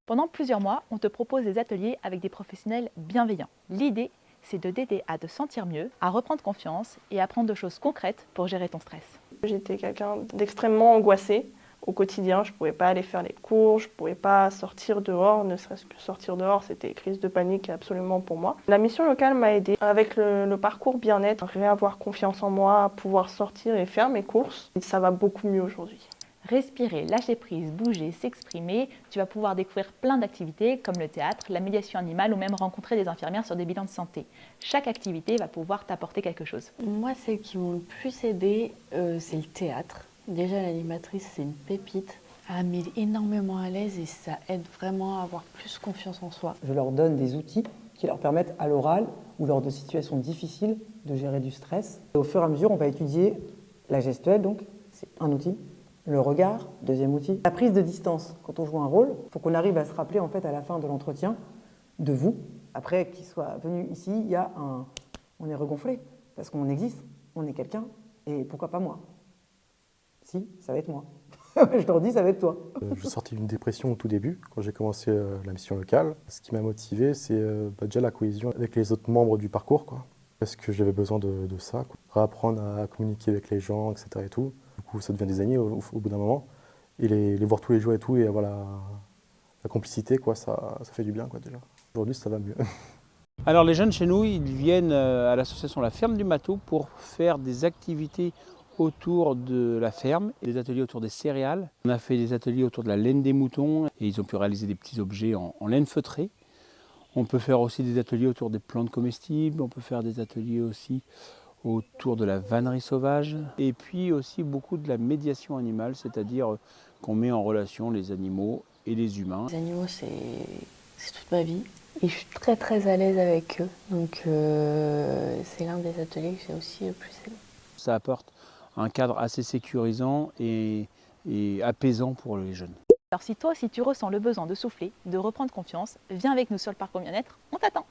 Pendant plusieurs mois, on te propose des ateliers avec des professionnels bienveillants. L'idée, c'est de t'aider à te sentir mieux, à reprendre confiance et à apprendre de choses concrètes pour gérer ton stress. J'étais quelqu'un d'extrêmement angoissé au quotidien. Je ne pouvais pas aller faire les cours, je ne pouvais pas sortir dehors, ne serait-ce que sortir dehors, c'était crise de panique absolument pour moi. La mission locale m'a aidée avec le parcours bien-être, réavoir confiance en moi, pouvoir sortir et faire mes courses. Et ça va beaucoup mieux aujourd'hui. Respirer, lâcher prise, bouger, s'exprimer, tu vas pouvoir découvrir plein d'activités comme le théâtre, la médiation animale ou même rencontrer des infirmières sur des bilans de santé. Chaque activité va pouvoir t'apporter quelque chose. Moi, celles qui m'ont le plus aidée, c'est le théâtre. Déjà, l'animatrice, c'est une pépite. Elle met énormément à l'aise et ça aide vraiment à avoir plus confiance en soi. Je leur donne des outils qui leur permettent à l'oral ou lors de situations difficiles de gérer du stress. Et au fur et à mesure, on va étudier la gestuelle, donc c'est un outil. Le regard, deuxième outil. La prise de distance, quand on joue un rôle, il faut qu'on arrive à se rappeler en fait à la fin de l'entretien de vous. Après qu'il soit venu ici, on est regonflé parce qu'on existe, on est quelqu'un et pourquoi pas moi? Si, ça va être moi. Je leur dis, ça va être toi. Je sortais d'une dépression au tout début, quand j'ai commencé la mission locale. Ce qui m'a motivé, c'est déjà la cohésion avec les autres membres du parcours, quoi. Parce que j'avais besoin de ça, quoi. Réapprendre à communiquer avec les gens, etc. Et tout. Du coup, ça devient des amis au bout d'un moment. Et les voir tous les jours et tout, et avoir la complicité, quoi, ça fait du bien, quoi, déjà. Aujourd'hui, ça va mieux. Alors les jeunes chez nous, ils viennent à l'association La Ferme du Matou pour faire des activités autour de la ferme, des ateliers autour des céréales. On a fait des ateliers autour de la laine des moutons et ils ont pu réaliser des petits objets en laine feutrée. On peut faire aussi des ateliers autour des plantes comestibles, on peut faire des ateliers aussi autour de la vannerie sauvage et puis aussi beaucoup de la médiation animale, c'est-à-dire qu'on met en relation les animaux et les humains. Les animaux, c'est toute ma vie et je suis très très à l'aise avec eux. Donc c'est l'un des ateliers que j'ai aussi le plus aimé. Ça apporte un cadre assez sécurisant et apaisant pour les jeunes. Alors si toi aussi tu ressens le besoin de souffler, de reprendre confiance, viens avec nous sur le parcours bien-être, on t'attend.